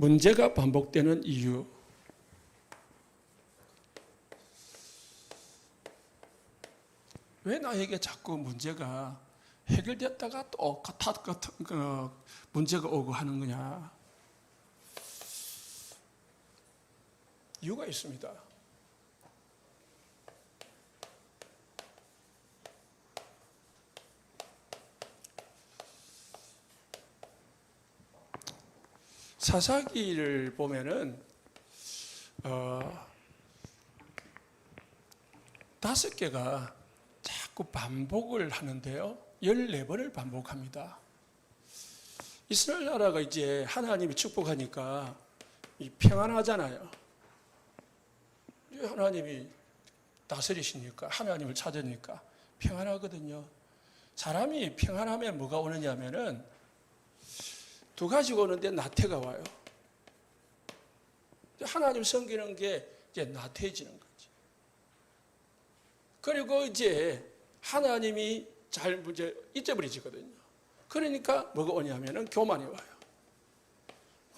문제가 반복되는 이유. 왜 나에게 자꾸 문제가 해결됐다가 또 같은 문제가 오고 하는 거냐? 이유가 있습니다. 사사기를 보면은 5개가 자꾸 반복을 하는데요. 14번을 반복합니다. 이스라엘 나라가 이제 하나님이 축복하니까 평안하잖아요. 하나님이 다스리시니까, 하나님을 찾으니까 평안하거든요. 사람이 평안하면 뭐가 오느냐면은 2가지가 오는데 나태가 와요. 하나님 섬기는 게 이제 나태해지는 거지. 그리고 이제 하나님이 잘 이제 잊어버리지거든요. 그러니까 뭐가 오냐면은 교만이 와요.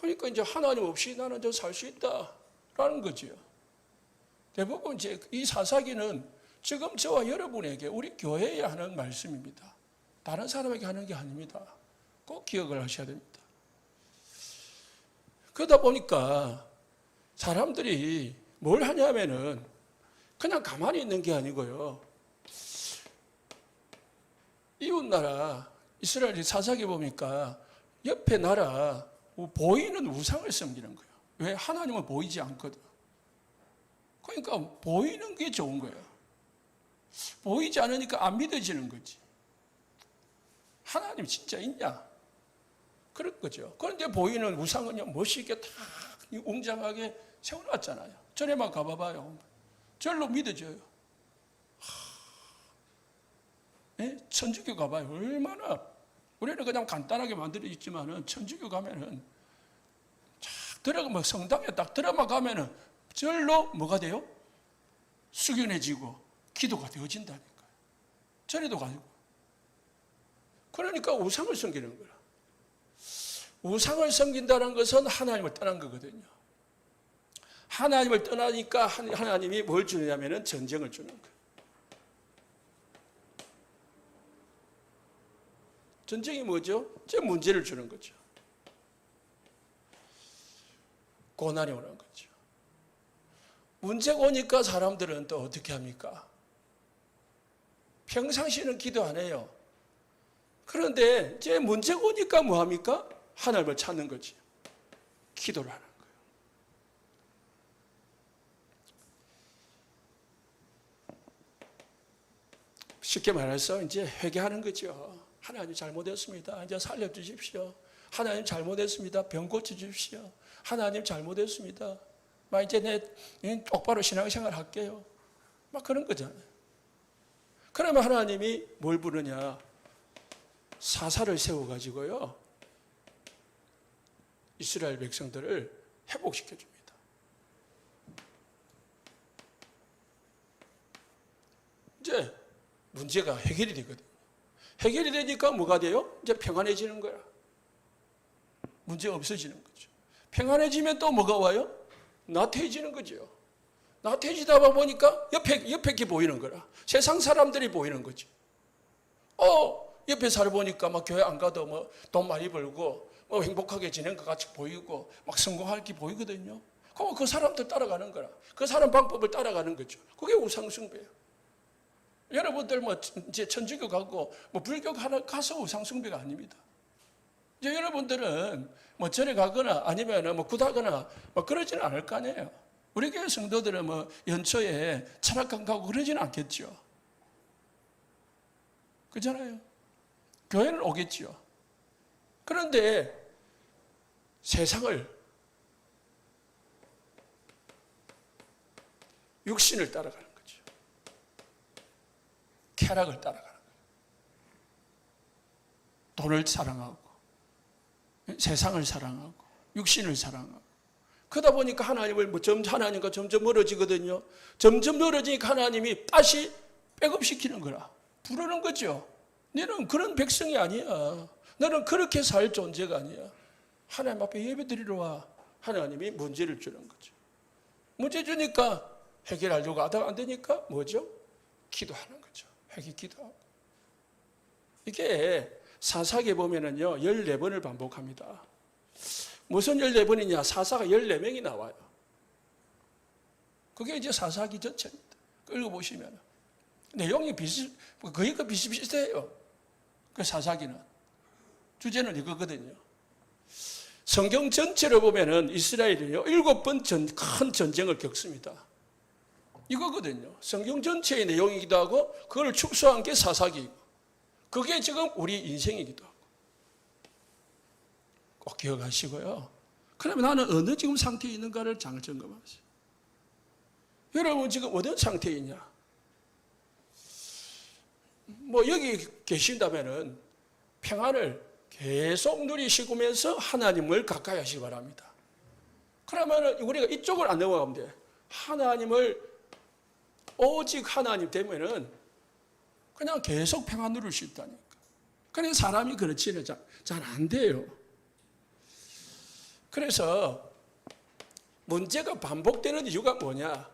그러니까 이제 하나님 없이 나는 저 살 수 있다라는 거지요. 대부분 이제 이 사사기는 지금 저와 여러분에게 우리 교회에 하는 말씀입니다. 다른 사람에게 하는 게 아닙니다. 꼭 기억을 하셔야 됩니다. 그러다 보니까 사람들이 뭘 하냐면은 그냥 가만히 있는 게 아니고요. 이웃 나라 이스라엘 사사기 보니까 옆에 나라 보이는 우상을 섬기는 거예요. 왜? 하나님은 보이지 않거든. 그러니까 보이는 게 좋은 거예요. 보이지 않으니까 안 믿어지는 거지. 하나님 진짜 있냐? 그럴 거죠. 그런데 보이는 우상은요, 멋있게 다 웅장하게 세워놨잖아요. 절에만 가봐봐요. 절로 믿어져요. 네? 천주교 가봐요. 얼마나, 우리는 그냥 간단하게 만들어 있지만은, 천주교 가면은, 성당에 딱 들어만 가면은, 절로 뭐가 돼요? 숙연해지고, 기도가 되어진다니까요. 절에도 가지고. 그러니까 우상을 섬기는 거야. 우상을 섬긴다는 것은 하나님을 떠난 거거든요. 하나님을 떠나니까 하나님이 뭘 주느냐면 전쟁을 주는 거예요. 전쟁이 뭐죠? 제 문제를 주는 거죠. 고난이 오는 거죠. 문제가 오니까 사람들은 또 어떻게 합니까? 평상시는 기도 안 해요. 그런데 제 문제가 오니까 뭐 합니까? 하나님을 찾는 거지. 기도를 하는 거예요. 쉽게 말해서 이제 회개하는 거죠. 하나님 잘못했습니다. 이제 살려주십시오. 하나님 잘못했습니다. 병 고쳐주십시오. 하나님 잘못했습니다. 막 이제 내 똑바로 신앙생활 할게요. 막 그런 거잖아요. 그러면 하나님이 뭘 부르냐? 사사를 세워가지고요. 이스라엘 백성들을 회복시켜줍니다. 이제 문제가 해결이 되거든요. 해결이 되니까 뭐가 돼요? 이제 평안해지는 거야. 문제 없어지는 거죠. 평안해지면 또 뭐가 와요? 나태해지는 거죠. 나태해지다 보니까 옆에 게 보이는 거라. 세상 사람들이 보이는 거죠. 옆에 살아보니까 막 교회 안 가도 뭐 돈 많이 벌고 뭐 행복하게 지낸 것 같이 보이고 막 성공할 게 보이거든요. 그럼 그 사람들 따라가는 거라. 그 사람 방법을 따라가는 거죠. 그게 우상숭배예요. 여러분들 뭐 이제 천주교 가고 뭐 불교 가서 우상숭배가 아닙니다. 이제 여러분들은 뭐 절에 가거나 아니면 뭐 굿하거나 뭐 그러지는 않을 거 아니에요. 우리 교회 성도들은 뭐 연초에 철학관 가고 그러지는 않겠죠. 그렇잖아요. 교회는 오겠죠. 그런데 세상을, 육신을 따라가는 거죠. 쾌락을 따라가는 거예요. 돈을 사랑하고 세상을 사랑하고 육신을 사랑하고 그러다 보니까 하나님과 점점 멀어지거든요. 점점 멀어지니까 하나님이 다시 백업시키는 거라. 부르는 거죠. 너는 그런 백성이 아니야. 너는 그렇게 살 존재가 아니야. 하나님 앞에 예배 드리러 와. 하나님이 문제를 주는 거죠. 문제 주니까 해결하려고 하다가 안 되니까 뭐죠? 기도하는 거죠. 회개 기도하고. 이게 사사기에 보면은요, 14번을 반복합니다. 무슨 14번이냐? 사사가 14명이 나와요. 그게 이제 사사기 전체입니다. 읽어보시면. 내용이 거의 비슷비슷해요. 그 사사기는. 주제는 이거거든요. 성경 전체로 보면은 이스라엘이요, 7번 큰 전쟁을 겪습니다. 이거거든요. 성경 전체의 내용이기도 하고, 그걸 축소한 게 사사기이고, 그게 지금 우리 인생이기도 하고. 꼭 기억하시고요. 그러면 나는 어느 지금 상태에 있는가를 잘 점검하세요. 여러분 지금 어떤 상태에 있냐? 뭐 여기 계신다면은 평안을 계속 누리시면서 하나님을 가까이 하시기 바랍니다. 그러면 우리가 이쪽을 안 넘어가면 돼. 하나님을 오직 하나님 되면은 그냥 계속 평안 누릴 수 있다니까. 그런데 사람이 그렇지는 잘 안 돼요. 그래서 문제가 반복되는 이유가 뭐냐?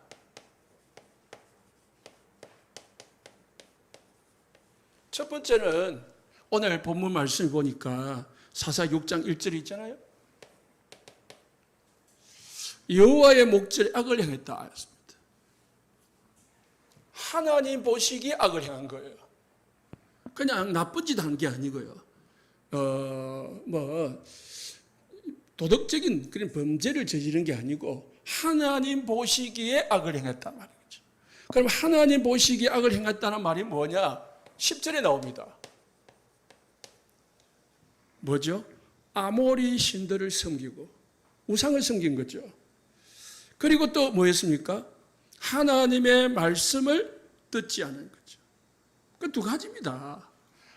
첫 번째는 오늘 본문 말씀을 보니까 사사 6장 1절이 있잖아요. 여호와의 목전에 악을 행했다 하였습니다. 하나님 보시기에 악을 행한 거예요. 그냥 나쁜 짓 한 게 아니고요. 도덕적인 그런 범죄를 저지른 게 아니고 하나님 보시기에 악을 행했단 말이죠. 그럼 하나님 보시기에 악을 행했다는 말이 뭐냐? 10절에 나옵니다. 뭐죠? 아모리 신들을 섬기고 우상을 섬긴 거죠. 그리고 또 뭐였습니까? 하나님의 말씀을 듣지 않은 거죠. 그 두 가지입니다.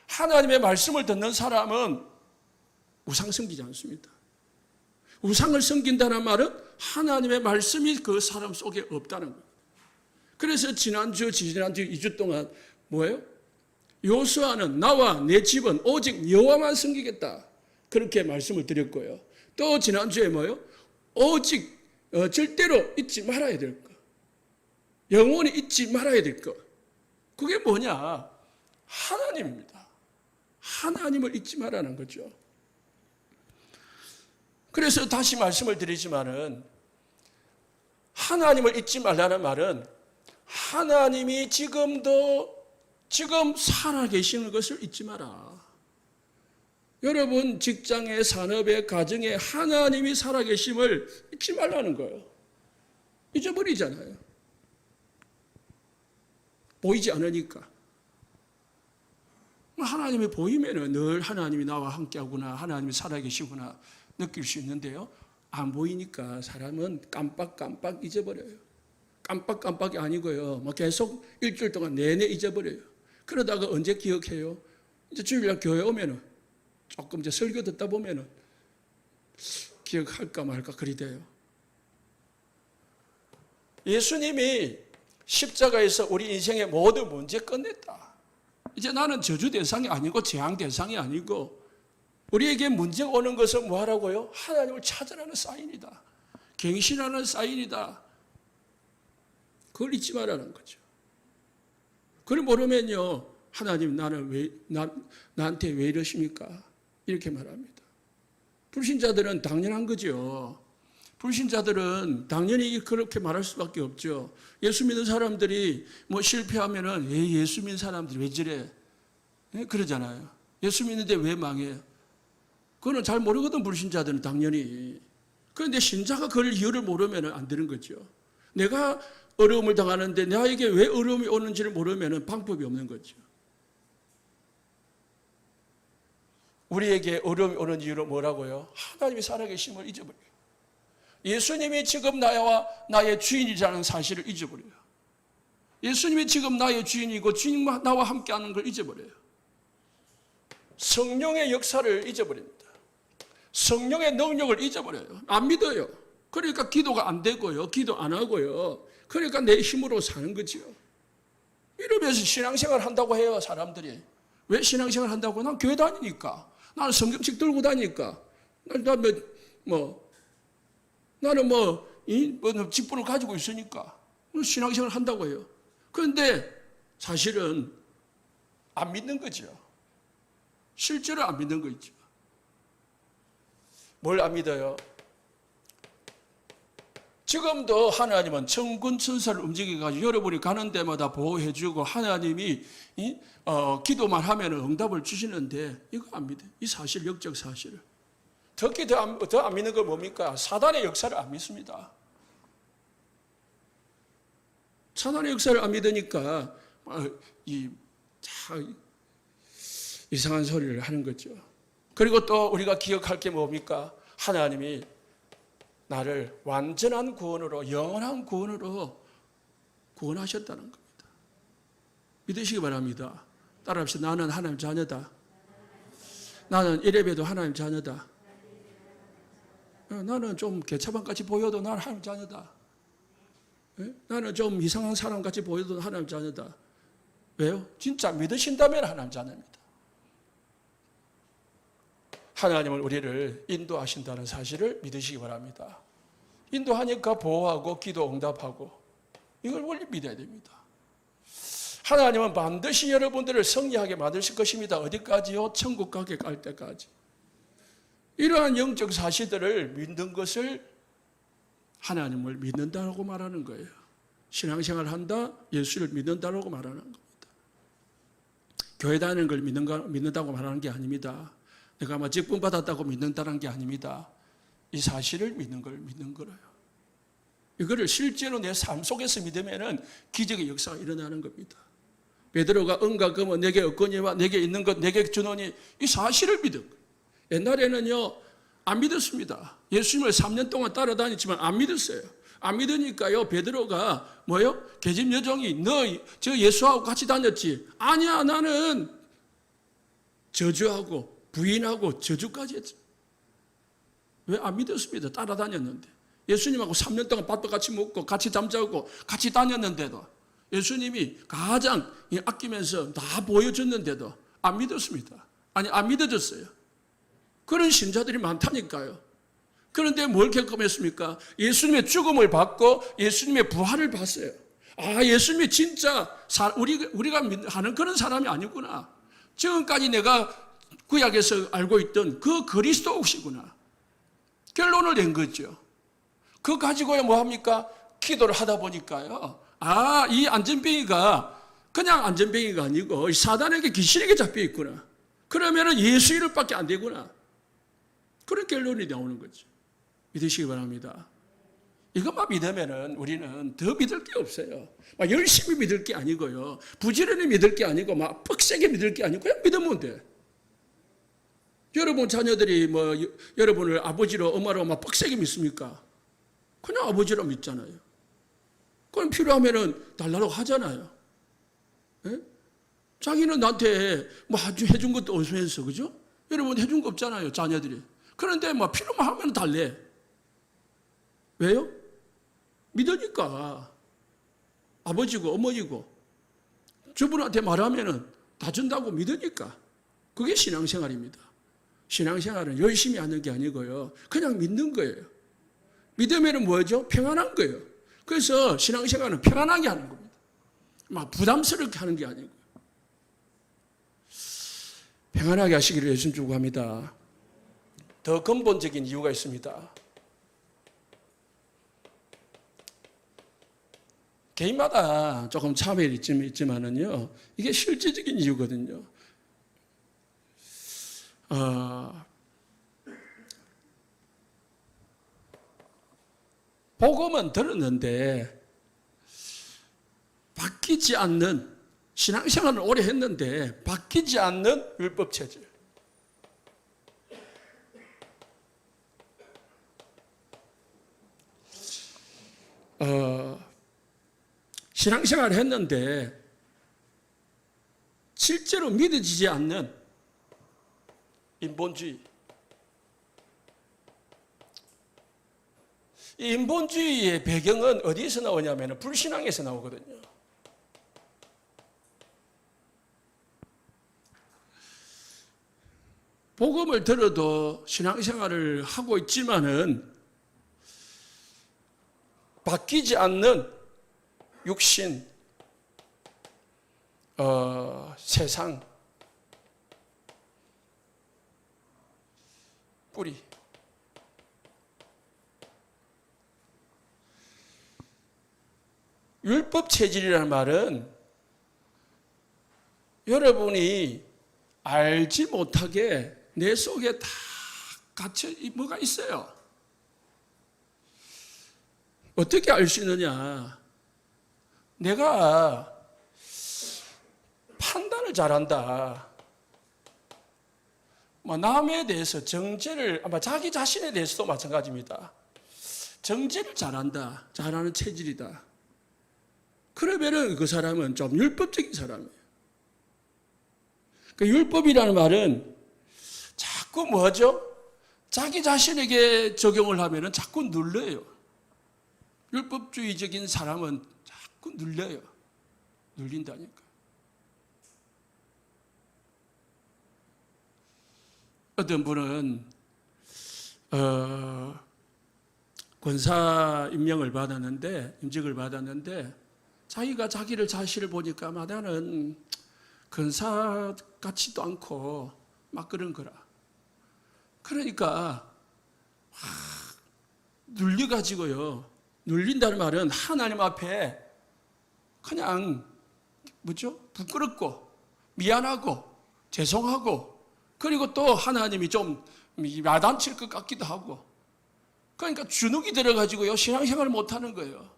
하나님의 말씀을 듣는 사람은 우상 섬기지 않습니다. 우상을 섬긴다는 말은 하나님의 말씀이 그 사람 속에 없다는 거예요. 그래서 지난주 2주 동안 뭐예요? 요수아는 나와 내 집은 오직 여호와만 섬기겠다. 그렇게 말씀을 드렸고요. 또 지난주에 뭐예요? 오직 절대로 잊지 말아야 될 것. 영원히 잊지 말아야 될 것. 그게 뭐냐? 하나님입니다. 하나님을 잊지 말라는 거죠. 그래서 다시 말씀을 드리지만은 하나님을 잊지 말라는 말은 하나님이 지금 살아계시는 것을 잊지 마라. 여러분 직장에 산업에 가정에 하나님이 살아계심을 잊지 말라는 거예요. 잊어버리잖아요. 보이지 않으니까. 하나님이 보이면은 늘 하나님이 나와 함께하구나, 하나님이 살아계시구나 느낄 수 있는데요. 안 보이니까 사람은 깜빡깜빡 잊어버려요. 깜빡깜빡이 아니고요. 막 계속 일주일 동안 내내 잊어버려요. 그러다가 언제 기억해요? 이제 주일날 교회 오면은 조금 이제 설교 듣다 보면은 기억할까 말까 그리 돼요. 예수님이 십자가에서 우리 인생의 모든 문제 끝냈다. 이제 나는 저주 대상이 아니고 재앙 대상이 아니고 우리에게 문제가 오는 것은 뭐하라고요? 하나님을 찾으라는 사인이다. 갱신하는 사인이다. 그걸 잊지 말라는 거죠. 그걸 모르면요, 하나님 나한테 왜 이러십니까? 이렇게 말합니다. 불신자들은 당연한 거죠. 불신자들은 당연히 그렇게 말할 수밖에 없죠. 예수 믿는 사람들이 뭐 실패하면은 예수 믿는 사람들이 왜 저래? 그러잖아요. 예수 믿는데 왜 망해요? 그거는 잘 모르거든, 불신자들은 당연히. 그런데 신자가 그걸 이유를 모르면 안 되는 거죠. 내가 어려움을 당하는데 나에게 왜 어려움이 오는지를 모르면 방법이 없는 거죠. 우리에게 어려움이 오는 이유는 뭐라고요? 하나님이 살아계심을 잊어버려요. 예수님이 지금 나와 나의 주인이라는 사실을 잊어버려요. 예수님이 지금 나의 주인이고 주님과 나와 함께하는 걸 잊어버려요. 성령의 역사를 잊어버립니다. 성령의 능력을 잊어버려요. 안 믿어요. 그러니까 기도가 안 되고요. 기도 안 하고요. 그러니까 내 힘으로 사는 거죠. 이러면서 신앙생활 한다고 해요, 사람들이. 왜 신앙생활 한다고? 난 교회 다니니까. 나는 성경책 들고 다니니까. 나는 직분을 가지고 있으니까 신앙생활을 한다고 해요. 그런데 사실은 안 믿는 거죠. 실제로 안 믿는 거 있죠. 뭘 안 믿어요? 지금도 하나님은 천군 천사를 움직여가지고 여러분이 가는 데마다 보호해주고 하나님이 기도만 하면 응답을 주시는데 이거 안 믿어요. 이 사실, 역적 사실을. 특히 더 안 믿는 건 뭡니까? 사단의 역사를 안 믿습니다. 사단의 역사를 안 믿으니까 이상한 소리를 하는 거죠. 그리고 또 우리가 기억할 게 뭡니까? 하나님이 나를 완전한 구원으로, 영원한 구원으로 구원하셨다는 겁니다. 믿으시기 바랍니다. 따라합시다. 나는 하나님 자녀다. 나는 이래봬도 하나님 자녀다. 나는 좀 개차반같이 보여도 나는 하나님 자녀다. 나는 좀 이상한 사람같이 보여도 하나님 자녀다. 왜요? 진짜 믿으신다면 하나님 자녀입니다. 하나님은 우리를 인도하신다는 사실을 믿으시기 바랍니다. 인도하니까 보호하고 기도 응답하고 이걸 원래 믿어야 됩니다. 하나님은 반드시 여러분들을 승리하게 만드실 것입니다. 어디까지요? 천국 가게 갈 때까지. 이러한 영적 사실들을 믿는 것을 하나님을 믿는다고 말하는 거예요. 신앙생활 한다, 예수를 믿는다고 말하는 겁니다. 교회 다니는 걸 믿는다고 말하는 게 아닙니다. 내가 직분 받았다고 믿는다는 게 아닙니다. 이 사실을 믿는 걸 믿는 거예요. 이거를 실제로 내 삶 속에서 믿으면은 기적의 역사가 일어나는 겁니다. 베드로가 은과 금은 내게 없거니와 내게 있는 것 내게 주노니 이 사실을 믿은 거예요. 옛날에는요 안 믿었습니다. 예수님을 3년 동안 따라다녔지만 안 믿었어요. 안 믿으니까요 베드로가 계집 여종이 너 저 예수하고 같이 다녔지? 아니야, 나는 저주하고 부인하고 저주까지 했죠. 왜? 안 믿었습니다. 따라다녔는데. 예수님하고 3년 동안 밥도 같이 먹고 같이 잠자고 같이 다녔는데도 예수님이 가장 아끼면서 다 보여줬는데도 안 믿었습니다. 아니, 안 믿어졌어요. 그런 신자들이 많다니까요. 그런데 뭘 경험했습니까? 예수님의 죽음을 받고 예수님의 부활을 봤어요. 아, 예수님이 진짜 우리가 하는 그런 사람이 아니구나. 지금까지 내가 구약에서 알고 있던 그 그리스도시구나. 결론을 낸 거죠. 그거 가지고야 뭐합니까? 기도를 하다 보니까요. 아, 이 안전뱅이가 그냥 안전뱅이가 아니고 사단에게 귀신에게 잡혀 있구나. 그러면은 예수 이름밖에 안 되구나. 그런 결론이 나오는 거죠. 믿으시기 바랍니다. 이것만 믿으면은 우리는 더 믿을 게 없어요. 막 열심히 믿을 게 아니고요. 부지런히 믿을 게 아니고 막 빡세게 믿을 게 아니고 그냥 믿으면 돼. 여러분 자녀들이 여러분을 아버지로 엄마로 막 빡세게 믿습니까? 그냥 아버지로 믿잖아요. 그럼 필요하면은 달라고 하잖아요. 예? 자기는 나한테 아주 해준 것도 없으면서, 그죠? 여러분 해준 거 없잖아요, 자녀들이. 그런데 필요만 하면 달래. 왜요? 믿으니까. 아버지고 어머니고 저분한테 말하면은 다 준다고 믿으니까. 그게 신앙생활입니다. 신앙생활은 열심히 하는 게 아니고요. 그냥 믿는 거예요. 믿으면은 뭐죠? 평안한 거예요. 그래서 신앙생활은 평안하게 하는 겁니다. 막 부담스럽게 하는 게 아니고. 평안하게 하시기를 예수님 축복합니다. 더 근본적인 이유가 있습니다. 개인마다 조금 차별이 있지만은요, 이게 실질적인 이유거든요. 복음은 들었는데 바뀌지 않는, 신앙생활을 오래 했는데 바뀌지 않는 율법 체질. 신앙생활을 했는데 실제로 믿어지지 않는 인본주의. 이 인본주의의 배경은 어디에서 나오냐면 불신앙에서 나오거든요. 복음을 들어도 신앙생활을 하고 있지만은 바뀌지 않는 육신, 세상, 뿌리. 율법 체질이라는 말은 여러분이 알지 못하게 내 속에 다 갇혀 뭐가 있어요. 어떻게 알 수 있느냐? 내가 판단을 잘한다. 남에 대해서 정죄를, 아마 자기 자신에 대해서도 마찬가지입니다. 정죄를 잘한다. 잘하는 체질이다. 그러면은 그 사람은 좀 율법적인 사람이에요. 그 율법이라는 말은 자꾸 뭐죠? 자기 자신에게 적용을 하면은 자꾸 눌려요. 율법주의적인 사람은 자꾸 눌려요. 눌린다니까. 어떤 분은 권사 임명을 받았는데, 임직을 받았는데 자기가 자기를 자신을 보니까 나는 권사 같지도 않고 막 그런 거라. 그러니까 눌려가지고요. 눌린다는 말은 하나님 앞에 그냥 부끄럽고 미안하고 죄송하고, 그리고 또 하나님이 좀 야단칠 것 같기도 하고, 그러니까 주눅이 들어가지고요 신앙생활을 못하는 거예요.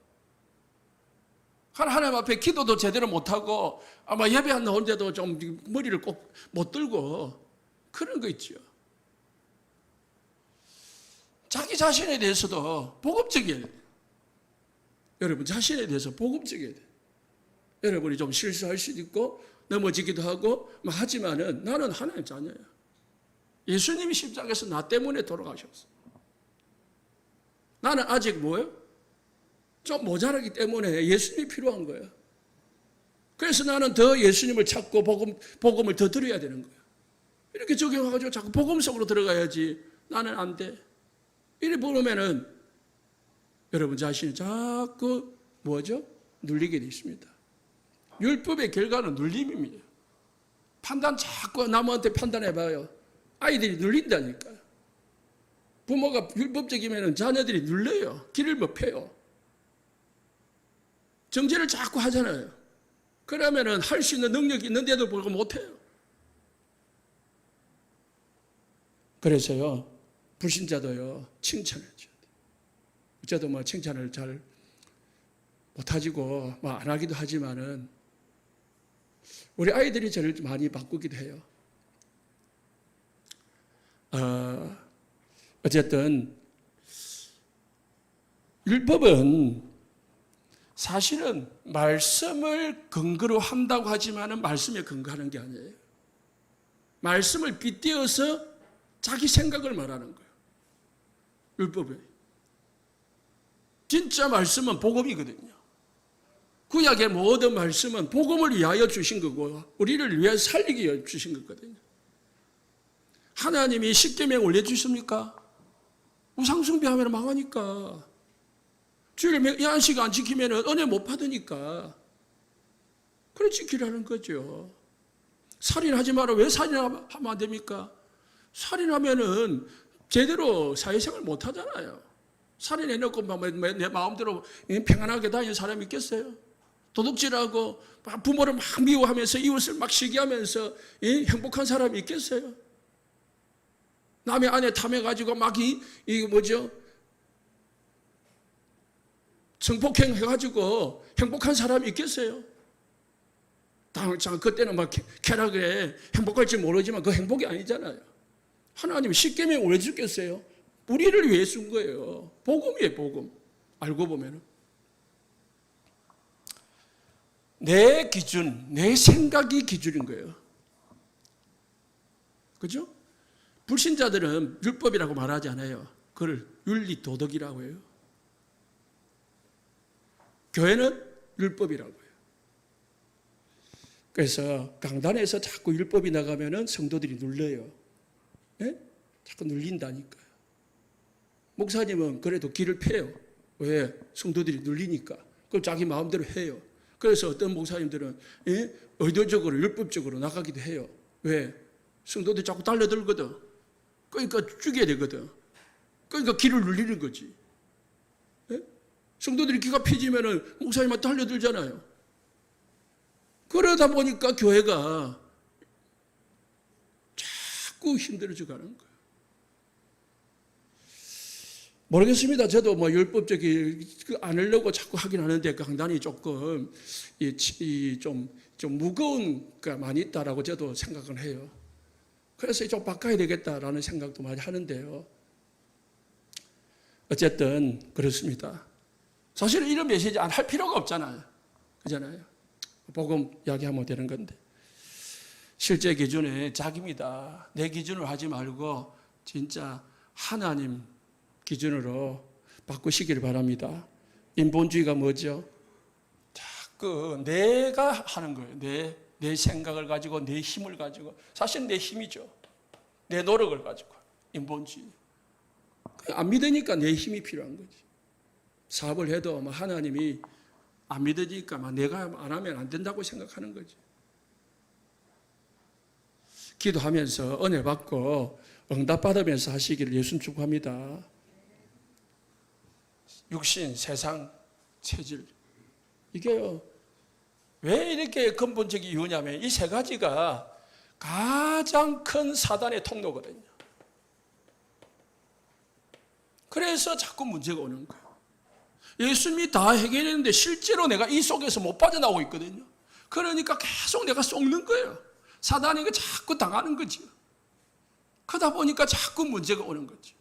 하나님 앞에 기도도 제대로 못하고 아마 예배 안 나오는데도 좀 머리를 꼭 못 들고 그런 거 있죠. 자기 자신에 대해서도 복음적이어야 돼요. 여러분 자신에 대해서 복음적이어야 돼요. 여러분이 좀 실수할 수도 있고 넘어지기도 하고 하지만은 나는 하나님 자녀야. 예수님이 십자가에서 나 때문에 돌아가셨어. 나는 아직 좀 모자라기 때문에 예수님이 필요한 거야. 그래서 나는 더 예수님을 찾고 복음을 더 들어야 되는 거야. 이렇게 적용해가지고 자꾸 복음 속으로 들어가야지. 나는 안 돼. 이래 보면은 여러분 자신이 자꾸 눌리게 돼 있습니다. 율법의 결과는 눌림입니다. 판단 자꾸 남한테 판단해봐요. 아이들이 눌린다니까요. 부모가 율법적이면 자녀들이 눌려요. 길을 못 펴요. 정죄를 자꾸 하잖아요. 그러면은 할 수 있는 능력이 있는데도 불구하고 못해요. 그래서요, 불신자도요, 칭찬을 해줘야 돼요. 저도 칭찬을 잘 못하지고, 안 하기도 하지만은, 우리 아이들이 저를 많이 바꾸기도 해요. 어쨌든, 율법은 사실은 말씀을 근거로 한다고 하지만은 말씀에 근거하는 게 아니에요. 말씀을 빗대어서 자기 생각을 말하는 거예요. 율법에. 진짜 말씀은 복음이거든요. 구약의 모든 말씀은 복음을 위하여 주신 거고 우리를 위해 살리기 위해 주신 거거든요. 하나님이 십계명 올려주십니까? 우상숭배하면 망하니까. 주일 양식 안 지키면 은혜 못 받으니까. 그래 지키라는 거죠. 살인하지 마라. 왜 살인하면 안 됩니까? 살인하면은 제대로 사회생활 못 하잖아요. 살인해놓고 내 마음대로 평안하게 다니는 사람이 있겠어요? 도둑질하고 부모를 막 미워하면서 이웃을 막 시기하면서 행복한 사람이 있겠어요? 남의 아내 탐해가지고 막 성폭행 해가지고 행복한 사람이 있겠어요? 그때는 막 쾌락에 행복할지 모르지만 그 행복이 아니잖아요. 하나님이 십계명 올려주겠어요? 우리를 위해 쓴 거예요. 복음이에요, 복음. 알고 보면은. 내 기준, 내 생각이 기준인 거예요. 그죠? 불신자들은 율법이라고 말하지 않아요. 그걸 윤리 도덕이라고 해요. 교회는 율법이라고 해요. 그래서 강단에서 자꾸 율법이 나가면은 성도들이 눌려요. 예? 자꾸 눌린다니까요. 목사님은 그래도 길을 펴요. 왜? 성도들이 눌리니까. 그걸 자기 마음대로 해요. 그래서 어떤 목사님들은 의도적으로 율법적으로 나가기도 해요. 왜? 성도들이 자꾸 달려들거든. 그러니까 죽여야 되거든. 그러니까 길을 눌리는 거지. 예? 성도들이 기가 피지면은 목사님한테 달려들잖아요. 그러다 보니까 교회가 자꾸 힘들어져 가는 거예요. 모르겠습니다. 저도 뭐 율법적이 안 하려고 자꾸 하긴 하는데 강단이 조금 좀 무거운 게 많이 있다라고 저도 생각을 해요. 그래서 좀 바꿔야 되겠다라는 생각도 많이 하는데요. 어쨌든 그렇습니다. 사실은 이런 메시지 안 할 필요가 없잖아요. 그잖아요. 복음 이야기하면 되는 건데. 실제 기준은 자기입니다. 내 기준으로 하지 말고 진짜 하나님 기준으로 바꾸시기를 바랍니다. 인본주의가 뭐죠? 자꾸 내가 하는 거예요. 내 생각을 가지고 내 힘을 가지고. 사실 내 힘이죠. 내 노력을 가지고. 인본주의. 안 믿으니까 내 힘이 필요한 거지. 사업을 해도 하나님이 안 믿으니까 내가 안 하면 안 된다고 생각하는 거지. 기도하면서 은혜 받고 응답 받으면서 하시기를 예수님 축복합니다. 육신, 세상, 체질. 이게요. 왜 이렇게 근본적인 이유냐면 이 세 가지가 가장 큰 사단의 통로거든요. 그래서 자꾸 문제가 오는 거예요. 예수님이 다 해결했는데 실제로 내가 이 속에서 못 빠져나오고 있거든요. 그러니까 계속 내가 속는 거예요. 사단에게 자꾸 당하는 거죠. 그러다 보니까 자꾸 문제가 오는 거죠.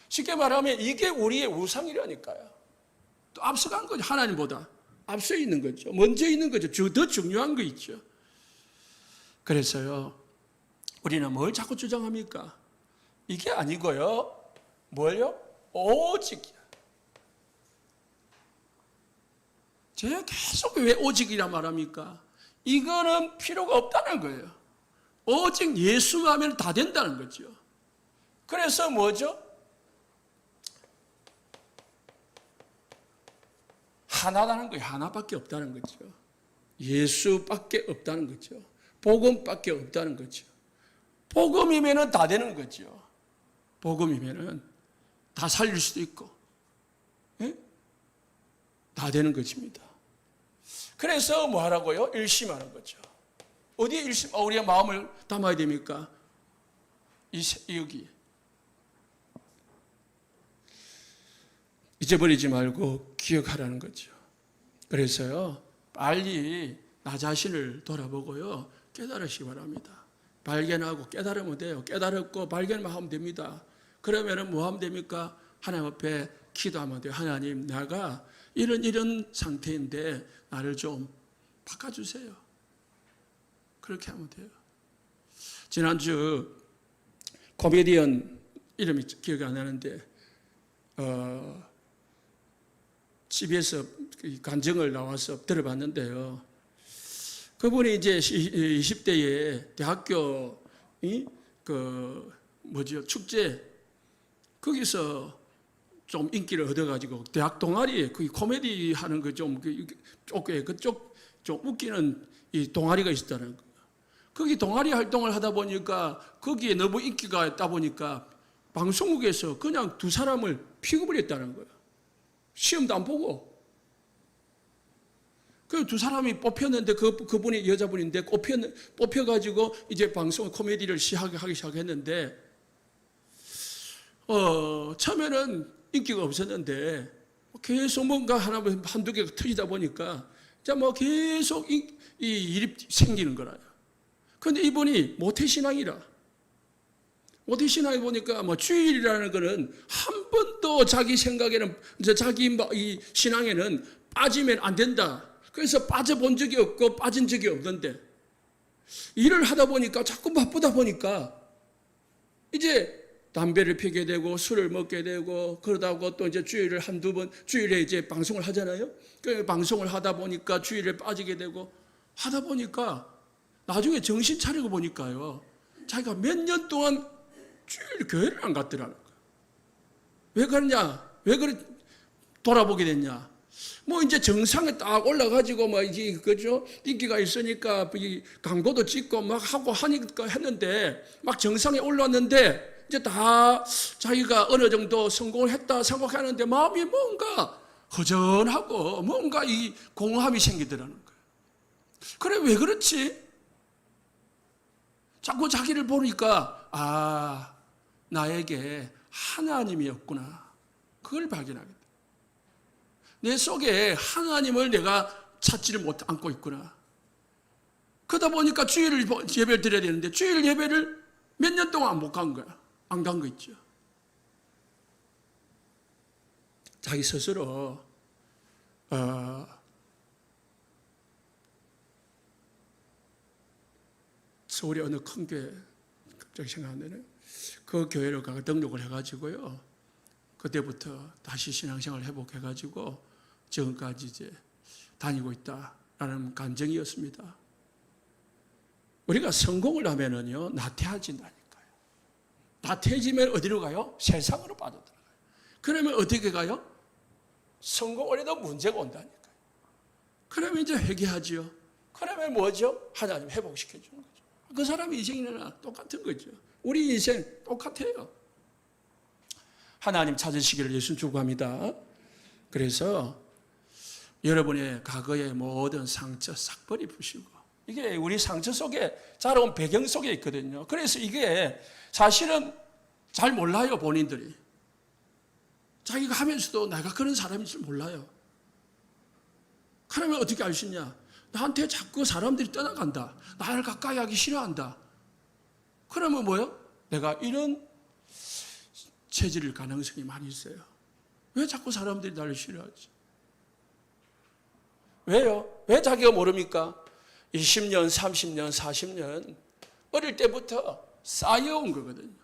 쉽게 말하면 이게 우리의 우상이라니까요. 또 앞서간 거죠. 하나님보다 앞서 있는 거죠. 먼저 있는 거죠. 더 중요한 거 있죠. 그래서요. 우리는 뭘 자꾸 주장합니까? 이게 아니고요. 뭘요? 오직이야. 제가 계속 왜 오직이라 말합니까? 이거는 필요가 없다는 거예요. 오직 예수만 하면 다 된다는 거죠. 그래서 뭐죠? 하나라는 거예요. 하나밖에 없다는 거죠. 예수밖에 없다는 거죠. 복음밖에 없다는 거죠. 복음이면은 다 되는 거죠. 복음이면은 다 살릴 수도 있고, 예? 다 되는 것입니다. 그래서 뭐 하라고요? 일심하는 거죠. 어디에 일심? 우리가 마음을 담아야 됩니까? 여기. 잊어버리지 말고 기억하라는 거죠. 그래서요, 빨리 나 자신을 돌아보고요, 깨달으시기 바랍니다. 발견하고 깨달으면 돼요. 깨달았고 발견만 하면 됩니다. 그러면은 뭐 하면 됩니까? 하나님 앞에 기도하면 돼요. 하나님, 내가 이런 상태인데 나를 좀 바꿔주세요. 그렇게 하면 돼요. 지난주 코미디언 이름이 기억이 안 나는데 집에서 간증을 나와서 들어봤는데요. 그분이 이제 20대에 대학교 축제 거기서 좀 인기를 얻어가지고 대학 동아리에 그 코미디 하는 거 좀 그쪽 좀 웃기는 이 동아리가 있었다는 거예요. 거기 동아리 활동을 하다 보니까 거기에 너무 인기가 있다 보니까 방송국에서 그냥 두 사람을 픽업을 했다는 거예요. 시험도 안 보고. 그 두 사람이 뽑혔는데 그분이 여자분인데 뽑혀가지고 이제 방송 코미디를 하기 시작했는데 처음에는 인기가 없었는데 계속 뭔가 한두 개가 터지다 보니까 뭐 계속 이 일이 생기는 거라요. 그런데 이분이 모태신앙이라. 모태신앙에 보니까 뭐 주일이라는 거는 한 번도 자기 생각에는 자기 이 신앙에는 빠지면 안 된다. 그래서 빠져본 적이 없고 빠진 적이 없는데 일을 하다 보니까 자꾸 바쁘다 보니까 이제 담배를 피게 되고 술을 먹게 되고 그러다가 또 이제 주일을 한두 번 주일에 이제 방송을 하잖아요. 그 방송을 하다 보니까 주일에 빠지게 되고 하다 보니까 나중에 정신 차리고 보니까요. 자기가 몇 년 동안 주일 교회를 안 갔더라는 거예요. 왜 그러냐? 왜 그래? 돌아보게 됐냐? 뭐 이제 정상에 딱 올라가지고 뭐 이제 그죠? 인기가 있으니까 광고도 찍고 막 하고 하니까 했는데 막 정상에 올랐는데 이제 다 자기가 어느 정도 성공을 했다 생각하는데 마음이 뭔가 허전하고 뭔가 이 공허함이 생기더라는 거예요. 그래 왜 그렇지? 자꾸 자기를 보니까 나에게 하나님이 없구나. 그걸 발견하게 돼. 내 속에 하나님을 내가 찾지를 못 않고 있구나. 그러다 보니까 주일 예배를 드려야 되는데 주일 예배를 몇 년 동안 못 간 거야. 안 간 거 있죠. 자기 스스로 서울의 어느 큰 교회 갑자기 생각하면은 그 교회를 가서 등록을 해가지고요. 그때부터 다시 신앙생활을 회복해가지고 지금까지 이제 다니고 있다라는 감정이었습니다. 우리가 성공을 하면은요 나태해진다니까요. 나태해지면 어디로 가요? 세상으로 빠져들어가요. 그러면 어떻게 가요? 성공을 해도 문제가 온다니까요. 그러면 이제 회개하지요. 그러면 뭐죠? 하나님 회복시켜 주는 거죠. 그 사람의 인생이나 똑같은 거죠. 우리 인생 똑같아요. 하나님 찾으시기를 예수 축복합니다. 그래서 여러분의 과거의 모든 상처 싹 버리시고 이게 우리 상처 속에 자라온 배경 속에 있거든요. 그래서 이게 사실은 잘 몰라요, 본인들이. 자기가 하면서도 내가 그런 사람인 줄 몰라요. 그러면 어떻게 알 수 있냐? 나한테 자꾸 사람들이 떠나간다. 나를 가까이 하기 싫어한다. 그러면 뭐요? 내가 이런 체질일 가능성이 많이 있어요. 왜 자꾸 사람들이 나를 싫어하지? 왜요? 왜 자기가 모릅니까? 20년, 30년, 40년 어릴 때부터 쌓여온 거거든요.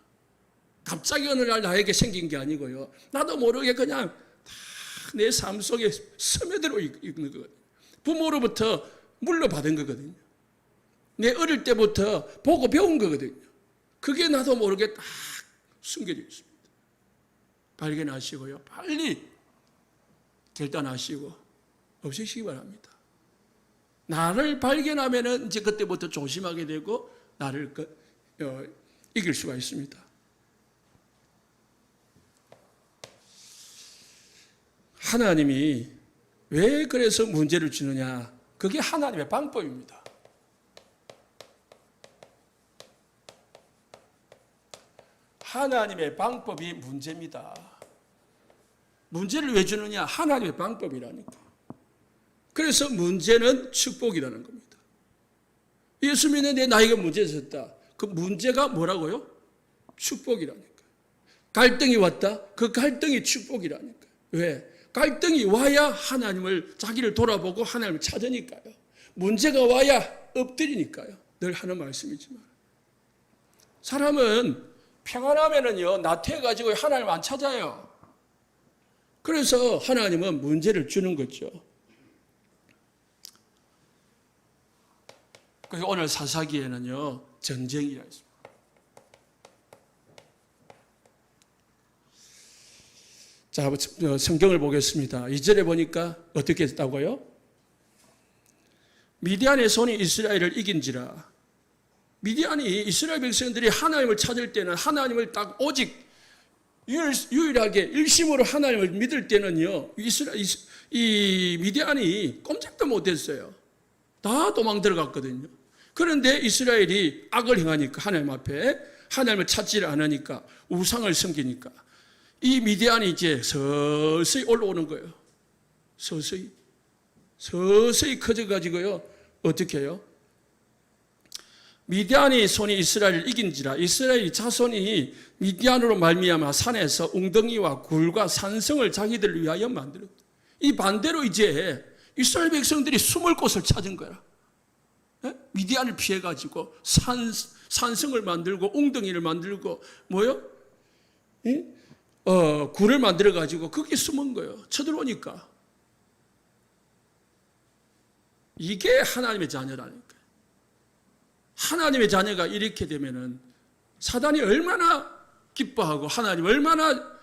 갑자기 어느 날 나에게 생긴 게 아니고요. 나도 모르게 그냥 다 내 삶 속에 스며들어 있는 거거든요. 부모로부터 물려받은 거거든요. 내 어릴 때부터 보고 배운 거거든요. 그게 나도 모르게 딱 숨겨져 있습니다. 발견하시고요. 빨리 결단하시고 없애시기 바랍니다. 나를 발견하면은 이제 그때부터 조심하게 되고 나를 이길 수가 있습니다. 하나님이 왜 그래서 문제를 주느냐? 그게 하나님의 방법입니다. 하나님의 방법이 문제입니다. 문제를 왜 주느냐? 하나님의 방법이라니까. 그래서 문제는 축복이라는 겁니다. 예수 믿는데 나에게 문제가 있었다. 그 문제가 뭐라고요? 축복이라니까. 갈등이 왔다. 그 갈등이 축복이라니까. 왜? 갈등이 와야 하나님을 자기를 돌아보고 하나님을 찾으니까요. 문제가 와야 엎드리니까요. 늘 하는 말씀이지만 사람은 평안하면은요 나태해가지고 하나님을 안 찾아요. 그래서 하나님은 문제를 주는 거죠. 그래서 오늘 사사기에는요 전쟁이라 있습니다. 자, 성경을 보겠습니다. 2절에 보니까 어떻게 했다고요? 미디안의 손이 이스라엘을 이긴지라. 미디안이 이스라엘 백성들이 하나님을 찾을 때는 하나님을 딱 오직 유일하게 일심으로 하나님을 믿을 때는요, 이 미디안이 꼼짝도 못했어요. 다 도망 들어갔거든요. 그런데 이스라엘이 악을 행하니까 하나님 앞에 하나님을 찾지를 않으니까 우상을 섬기니까 이 미디안이 이제 서서히 올라오는 거예요. 서서히 커져가지고요. 어떻게 해요? 미디안의 손이 이스라엘을 이긴지라. 이스라엘 자손이 미디안으로 말미암아 산에서 웅덩이와 굴과 산성을 자기들을 위하여 만들었다. 이 반대로 이제 이스라엘 백성들이 숨을 곳을 찾은 거야. 미디안을 피해가지고 산성을 만들고 웅덩이를 만들고 뭐요? 굴을 만들어가지고 거기 숨은 거예요. 쳐들어오니까. 이게 하나님의 자녀라니까. 하나님의 자녀가 이렇게 되면은 사단이 얼마나 기뻐하고 하나님 얼마나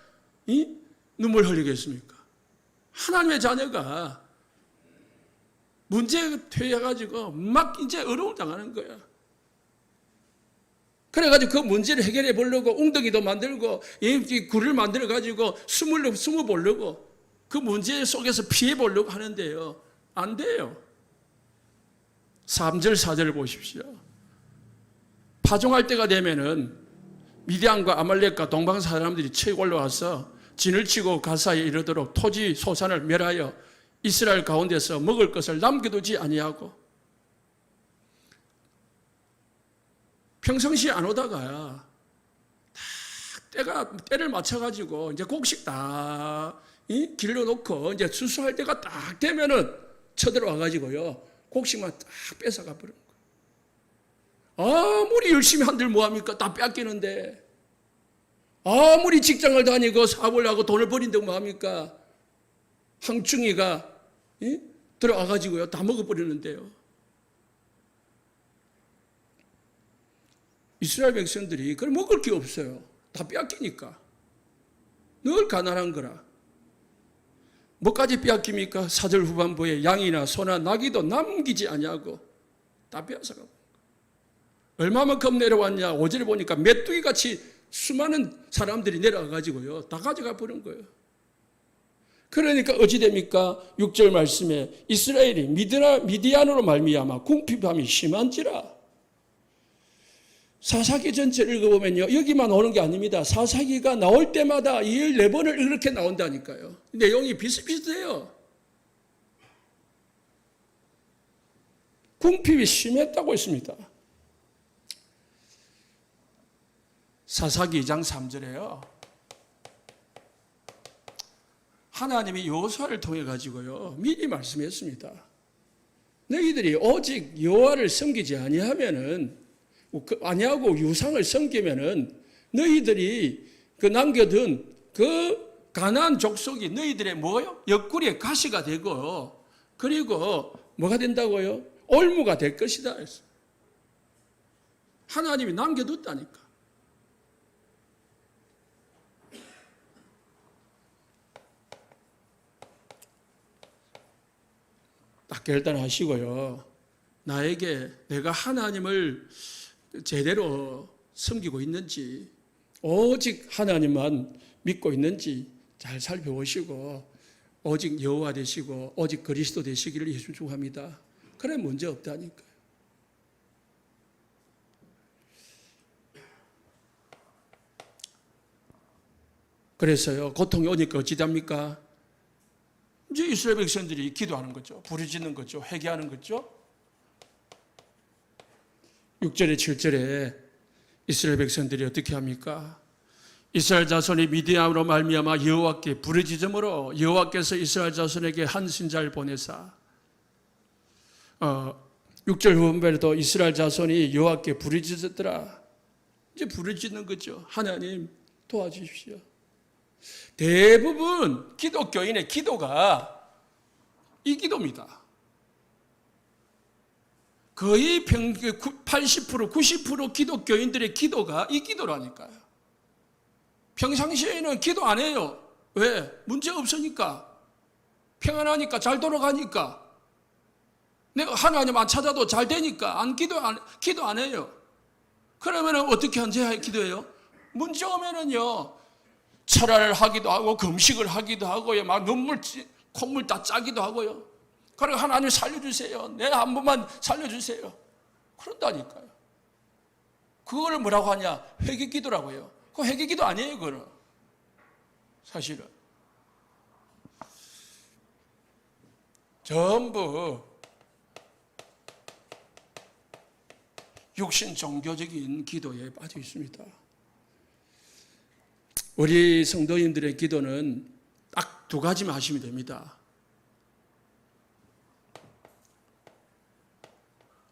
눈물 흘리겠습니까? 하나님의 자녀가 문제가 퇴해가지고 막 이제 어려움 당하는 거야. 그래가지고 그 문제를 해결해 보려고 웅덩이도 만들고 굴을 만들어가지고 숨어 보려고 그 문제 속에서 피해 보려고 하는데요. 안 돼요. 3절 4절을 보십시오. 파종할 때가 되면은 미디안과 아말렉과 동방 사람들이 치고 올라와서 진을 치고 가사에 이르도록 토지 소산을 멸하여 이스라엘 가운데서 먹을 것을 남겨두지 아니하고 평상시에 안 오다가 때를 맞춰가지고 이제 곡식 다 길러놓고 이제 수수할 때가 딱 되면은 쳐들어와가지고요 곡식만 딱 뺏어가 버리는 거예요. 아무리 열심히 한들 뭐합니까? 다 뺏기는데. 아무리 직장을 다니고 사업을 하고 돈을 버린다고 뭐합니까? 항충이가 들어와가지고요 다 먹어버리는데요. 이스라엘 백성들이 그걸 먹을 게 없어요. 다 빼앗기니까. 늘 가난한 거라. 뭐까지 빼앗깁니까? 4절 후반부에 양이나 소나 나귀도 남기지 아니하고 다 빼앗아가고. 얼마만큼 내려왔냐? 5절에 보니까 메뚜기 같이 수많은 사람들이 내려와가지고요 다 가져가 버린 거예요. 그러니까 어찌 됩니까? 6절 말씀에 이스라엘이 미디안으로 말미암아 궁핍함이 심한지라. 사사기 전체를 읽어보면요 여기만 오는 게 아닙니다. 사사기가 나올 때마다 14번을 이렇게 나온다니까요. 내용이 비슷비슷해요. 궁핍이 심했다고 했습니다. 사사기 2장 3절에요 하나님이 여호수아를 통해 가지고요 미리 말씀했습니다. 너희들이 오직 여호와를 섬기지 아니하고 유상을 섬기면은 너희들이 그 남겨둔 그 가나안 족속이 너희들의 뭐요? 옆구리에 가시가 되고 그리고 뭐가 된다고요? 올무가 될 것이다. 하나님이 남겨뒀다니까. 딱 결단하시고요. 나에게 내가 하나님을 제대로 섬기고 있는지 오직 하나님만 믿고 있는지 잘 살펴보시고 오직 여호와 되시고 오직 그리스도 되시기를 예수 축원합니다. 그래 문제 없다니까요. 그래서요 고통이 오니까 어찌 됩니까? 이제 이스라엘 백성들이 기도하는 거죠. 부르짖는 거죠. 회개하는 거죠. 6절에 7절에 이스라엘 백성들이 어떻게 합니까? 이스라엘 자손이 미디안으로 말미암아 여호와께 부르짖음으로 여호와께서 이스라엘 자손에게 한 신자를 보내사 6절 후반부에도 이스라엘 자손이 여호와께 부르짖었더라. 이제 부르짖는 거죠. 하나님 도와주십시오. 대부분 기독교인의 기도가 이 기도입니다. 거의 80%, 90% 기독교인들의 기도가 이 기도라니까요. 평상시에는 기도 안 해요. 왜? 문제 없으니까. 평안하니까, 잘 돌아가니까. 내가 하나님 안 찾아도 잘 되니까 기도 안 해요. 그러면 어떻게 언제 기도해요? 문제 오면은요. 철야를 하기도 하고 금식을 하기도 하고요. 막 콧물 다 짜기도 하고요. 그리고 하나님 살려주세요. 내가 한 번만 살려주세요. 그런다니까요. 그거를 뭐라고 하냐? 회개기도라고요. 그거 회개기도 아니에요. 그거는 사실은 전부 육신 종교적인 기도에 빠져 있습니다. 우리 성도님들의 기도는 딱 두 가지만 하시면 됩니다.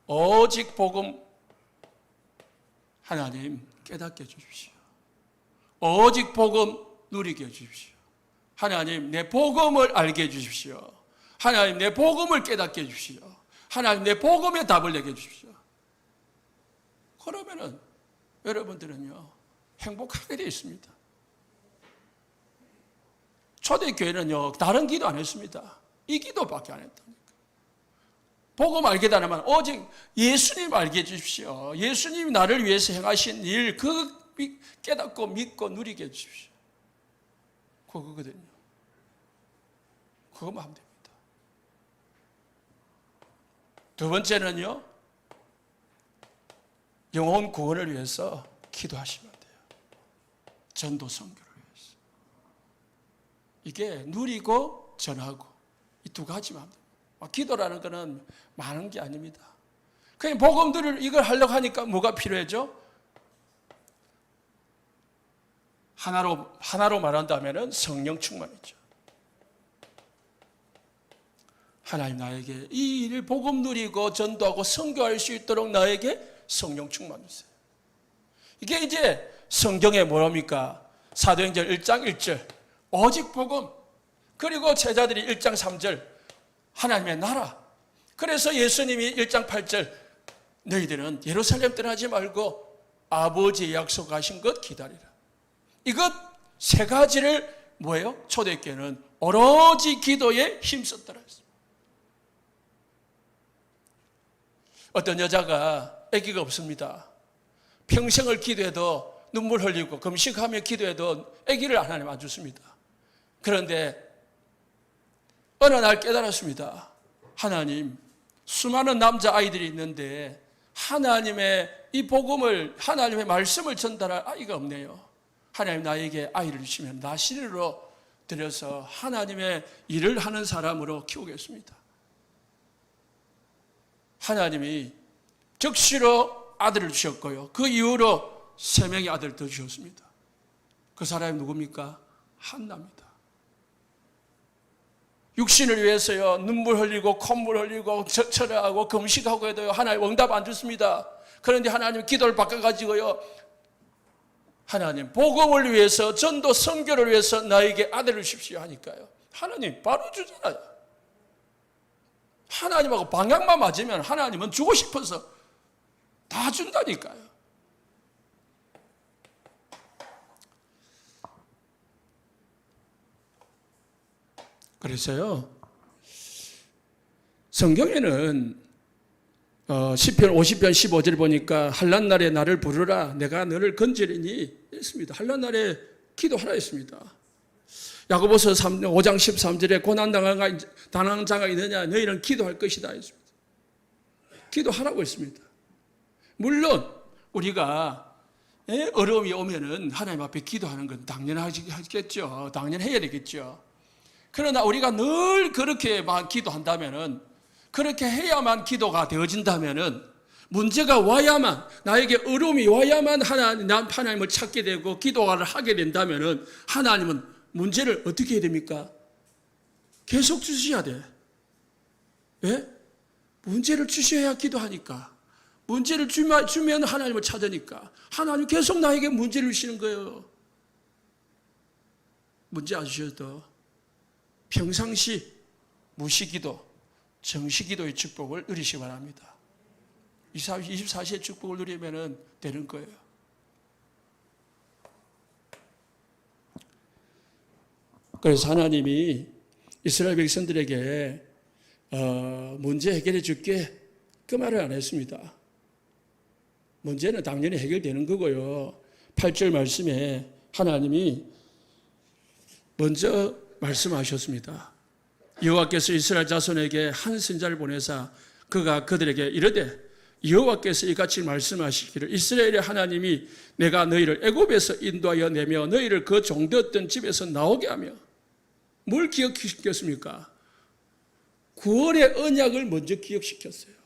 오직 복음, 하나님 깨닫게 해주십시오. 오직 복음 누리게 해주십시오. 하나님 내 복음을 알게 해주십시오. 하나님 내 복음을 깨닫게 해주십시오. 하나님 내 복음에 답을 내게 해주십시오. 그러면은 여러분들은요 행복하게 되어 있습니다. 초대교회는요, 다른 기도 안 했습니다. 이 기도밖에 안 했다니까. 복음 알게 되면 오직 예수님 알게 해주십시오. 예수님이 나를 위해서 행하신 일, 그 깨닫고 믿고 누리게 해주십시오. 그거거든요. 그거만 하면 됩니다. 두 번째는요, 영혼 구원을 위해서 기도하시면 돼요. 전도 선교를 위해서. 이게 누리고 전하고 이 두 가지만 합니다. 기도라는 것은 많은 게 아닙니다. 그냥 복음들을 이걸 하려고 하니까 뭐가 필요하죠? 하나로 말한다면 성령 충만이죠. 하나님 나에게 이 일을 복음 누리고 전도하고 선교할 수 있도록 나에게 성령 충만 주세요. 이게 이제 성경에 뭐랍니까? 사도행전 1장 1절 오직 복음, 그리고 제자들이 1장 3절 하나님의 나라. 그래서 예수님이 1장 8절 너희들은 예루살렘 떠나지 말고 아버지의 약속하신 것 기다리라. 이것 세 가지를 뭐예요? 초대교회는 오로지 기도에 힘썼더라 했습니다. 어떤 여자가 아기가 없습니다. 평생을 기도해도 눈물 흘리고 금식하며 기도해도 아기를 하나님 안 줬습니다. 그런데 어느 날 깨달았습니다. 하나님, 수많은 남자아이들이 있는데 하나님의 이 복음을, 하나님의 말씀을 전달할 아이가 없네요. 하나님 나에게 아이를 주시면 나 시리로 들여서 하나님의 일을 하는 사람으로 키우겠습니다. 하나님이 적시로 아들을 주셨고요. 그 이후로 3명의 아들을 더 주셨습니다. 그 사람이 누굽니까? 한나입니다. 육신을 위해서요, 눈물 흘리고 콧물 흘리고 철회하고 금식하고 해도요, 하나님 응답 안 줬습니다. 그런데 하나님 기도를 바꿔가지고요, 하나님 복음을 위해서, 전도 선교를 위해서 나에게 아들을 주십시오 하니까요, 하나님 바로 주잖아요. 하나님하고 방향만 맞으면 하나님은 주고 싶어서 다 준다니까요. 그래서요, 성경에는 시편 50편 15절 보니까 한란날에 나를 부르라 내가 너를 건지리니 했습니다. 한란날에 기도하라 했습니다. 야고보서 5장 13절에 고난당한 자가 있느냐 너희는 기도할 것이다 했습니다. 기도하라고 했습니다. 물론 우리가 어려움이 오면은 하나님 앞에 기도하는 건 당연하겠죠. 당연해야 되겠죠. 그러나 우리가 늘 그렇게 기도한다면은, 그렇게 해야만 기도가 되어진다면은, 문제가 와야만, 나에게 어려움이 와야만 하나님을 찾게 되고 기도를 하게 된다면은, 하나님은 문제를 어떻게 해야 됩니까? 계속 주셔야 돼. 왜? 문제를 주셔야 기도하니까. 문제를 주면 하나님을 찾으니까. 하나님 계속 나에게 문제를 주시는 거예요. 문제 안 주셔도 평상시 무시기도, 정시기도의 축복을 누리시기 바랍니다. 24시의 축복을 누리면 되는 거예요. 그래서 하나님이 이스라엘 백성들에게 문제 해결해 줄게, 그 말을 안 했습니다. 문제는 당연히 해결되는 거고요. 8절 말씀에 하나님이 먼저 말씀하셨습니다. 여호와께서 이스라엘 자손에게 한 선지자를 보내사 그가 그들에게 이르되 여호와께서 이같이 말씀하시기를 이스라엘의 하나님이 내가 너희를 애굽에서 인도하여 내며 너희를 그 종되었던 집에서 나오게 하며, 뭘 기억시켰습니까? 구원의 언약을 먼저 기억시켰어요.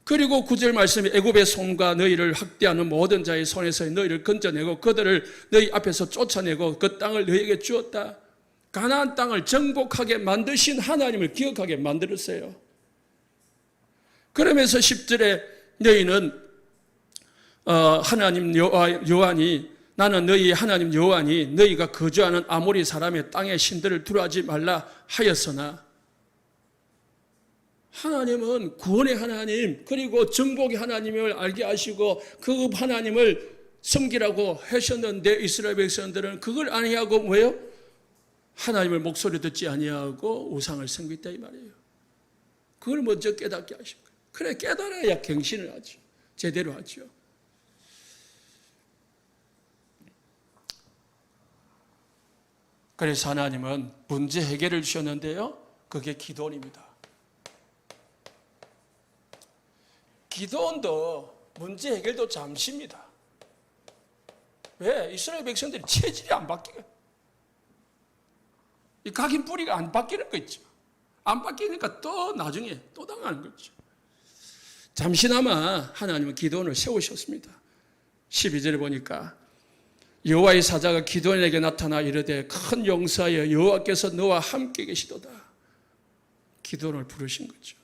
그리고 9절 말씀에 애굽의 손과 너희를 학대하는 모든 자의 손에서 너희를 건져내고 그들을 너희 앞에서 쫓아내고 그 땅을 너희에게 주었다. 가나안 땅을 정복하게 만드신 하나님을 기억하게 만들었어요. 그러면서 10절에 너희는 하나님 여호와니 나는 너희 하나님 여호와니 너희가 거주하는 아모리 사람의 땅의 신들을 두려워하지 말라 하였으나, 하나님은 구원의 하나님, 그리고 정복의 하나님을 알게 하시고 그 하나님을 섬기라고 하셨는데 이스라엘 백성들은 그걸 아니하고 뭐예요? 하나님의 목소리 듣지 아니하고 우상을 섬겼다 이 말이에요. 그걸 먼저 깨닫게 하신 거예요. 그래 깨달아야 경신을 하죠. 제대로 하죠. 그래서 하나님은 문제 해결을 주셨는데요. 그게 기도원입니다. 기도원도 문제 해결도 잠시입니다. 왜? 이스라엘 백성들이 체질이 안 바뀌어요. 이 각인 뿌리가 안 바뀌는 거 있죠. 안 바뀌니까 또 나중에 또 당하는 거죠. 잠시나마 하나님은 기도원을 세우셨습니다. 12절에 보니까 여호와의 사자가 기도원에게 나타나 이르되 큰 용사여 여호와께서 너와 함께 계시도다. 기도원을 부르신 거죠.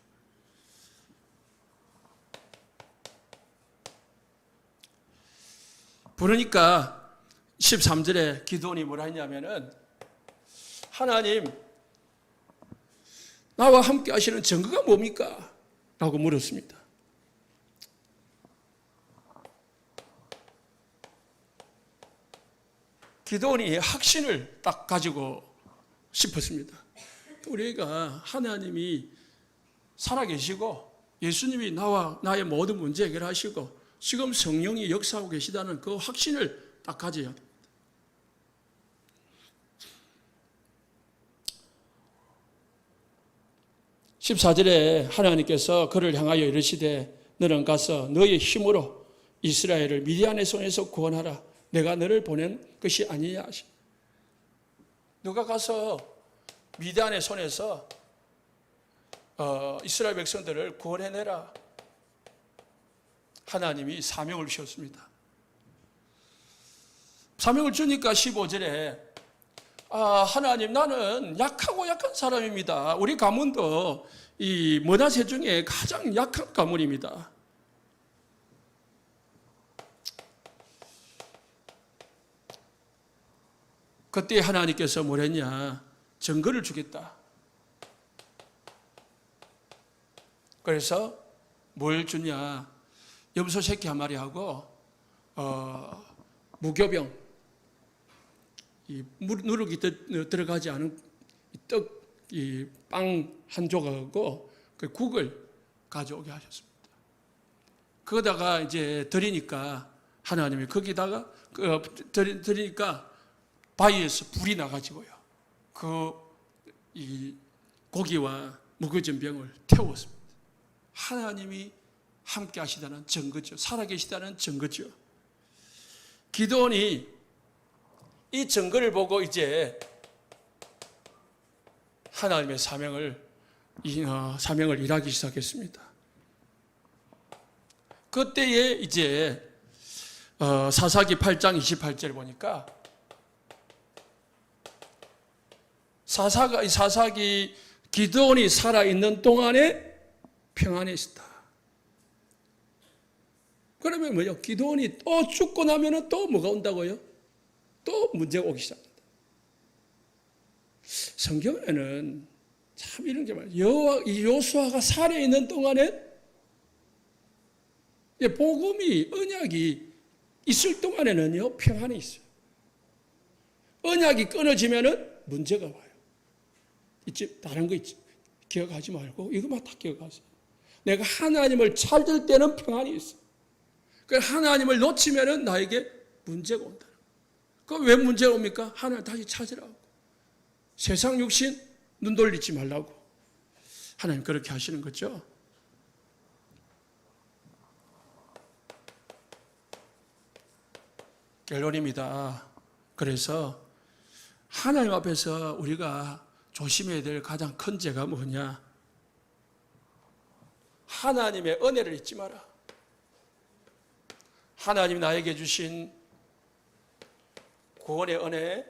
부르니까 13절에 기도원이 뭐라 했냐면은 하나님 나와 함께 하시는 증거가 뭡니까? 라고 물었습니다. 기도원이 확신을 딱 가지고 싶었습니다. 우리가 하나님이 살아계시고 예수님이 나와 나의 모든 문제 해결하시고 지금 성령이 역사하고 계시다는 그 확신을 딱 가져야 합니다. (14절에) 하나님께서 그를 향하여 이르시되 너는 가서 너의 힘으로 이스라엘을 미디안의 손에서 구원하라. 내가 너를 보낸 것이 아니냐 하시. 누가 가서 미디안의 손에서 이스라엘 백성들을 구원해내라. 하나님이 사명을 주셨습니다. 사명을 주니까 15절에 하나님 나는 약하고 약한 사람입니다. 우리 가문도 이 머나세 중에 가장 약한 가문입니다. 그때 하나님께서 뭐랬냐? 증거를 주겠다. 그래서 뭘 주냐? 염소 새끼 한 마리하고 무교병, 이 누룩이 들어가지 않은 떡, 이 빵 한 조각하고 그 국을 가져오게 하셨습니다. 그거다가 이제 드리니까 하나님이 거기다가 드리니까 바위에서 불이 나가지고요. 이 고기와 묵어진 병을 태웠습니다. 하나님이 함께 하시다는 증거죠. 살아계시다는 증거죠. 기도원이 이 증거를 보고 이제 하나님의 사명을 일하기 시작했습니다. 그때에 이제 사사기 8장 28절 보니까 사사기 기드온이 살아있는 동안에 평안에 있었다. 그러면 뭐요? 기드온이 또 죽고 나면은 또 뭐가 온다고요? 또 문제가 오기 시작합니다. 성경에는 참 이런 게 많아요. 요수아가 살아있는 동안에 복음이, 언약이 있을 동안에는요, 평안이 있어요. 언약이 끊어지면은 문제가 와요. 다른 거 있지. 기억하지 말고 이것만 다 기억하세요. 내가 하나님을 찾을 때는 평안이 있어. 그 하나님을 놓치면은 나에게 문제가 온다. 그럼 왜 문제가 옵니까? 하나님 다시 찾으라고. 세상 육신 눈 돌리지 말라고. 하나님 그렇게 하시는 거죠. 결론입니다. 그래서 하나님 앞에서 우리가 조심해야 될 가장 큰 죄가 뭐냐? 하나님의 은혜를 잊지 마라. 하나님 나에게 주신 구원의 은혜,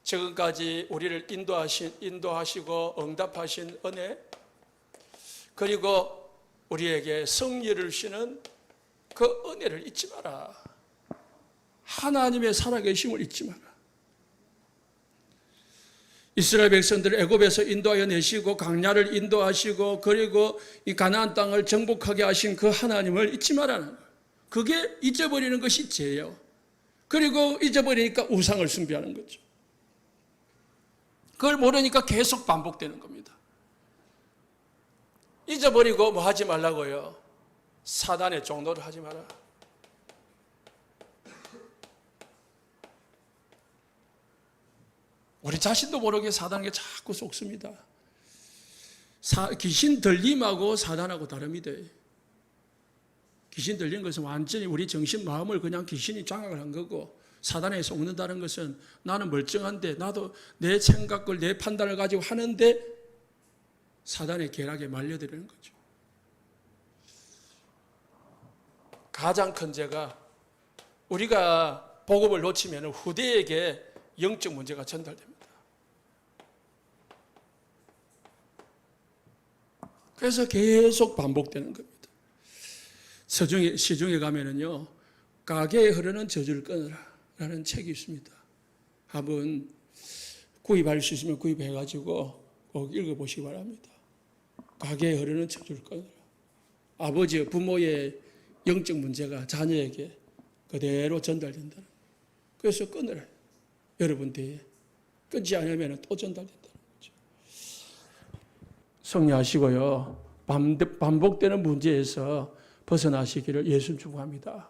지금까지 우리를 인도하시고 응답하신 은혜, 그리고 우리에게 승리를 주시는 그 은혜를 잊지 마라. 하나님의 살아계심을 잊지 마라. 이스라엘 백성들을 애굽에서 인도하여 내시고 강야를 인도하시고 그리고 이 가나안 땅을 정복하게 하신 그 하나님을 잊지 말라는 거예요. 그게 잊어버리는 것이 죄예요. 그리고 잊어버리니까 우상을 숭배하는 거죠. 그걸 모르니까 계속 반복되는 겁니다. 잊어버리고 뭐 하지 말라고요? 사단의 종노를 하지 마라. 우리 자신도 모르게 사단에게 자꾸 속습니다. 귀신 들림하고 사단하고 다릅니다. 귀신 들린 것은 완전히 우리 정신 마음을 그냥 귀신이 장악을 한 거고, 사단에 속는다는 것은 나는 멀쩡한데 나도 내 생각을 내 판단을 가지고 하는데 사단의 계략에 말려드리는 거죠. 가장 큰 죄가 우리가 복음을 놓치면 후대에게 영적 문제가 전달됩니다. 그래서 계속 반복되는 겁니다. 시중에 가면은요, 가게에 흐르는 저주를 끊으라 라는 책이 있습니다. 한번 구입할 수 있으면 구입해가지고 꼭 읽어보시기 바랍니다. 가게에 흐르는 저주를 끊으라. 아버지, 부모의 영적 문제가 자녀에게 그대로 전달된다는 거예요. 그래서 끊으라. 여러분 뒤에 끊지 않으면 또 전달된다는 거죠. 성리하시고요, 반복되는 문제에서 벗어나시기를 예수 축복합니다.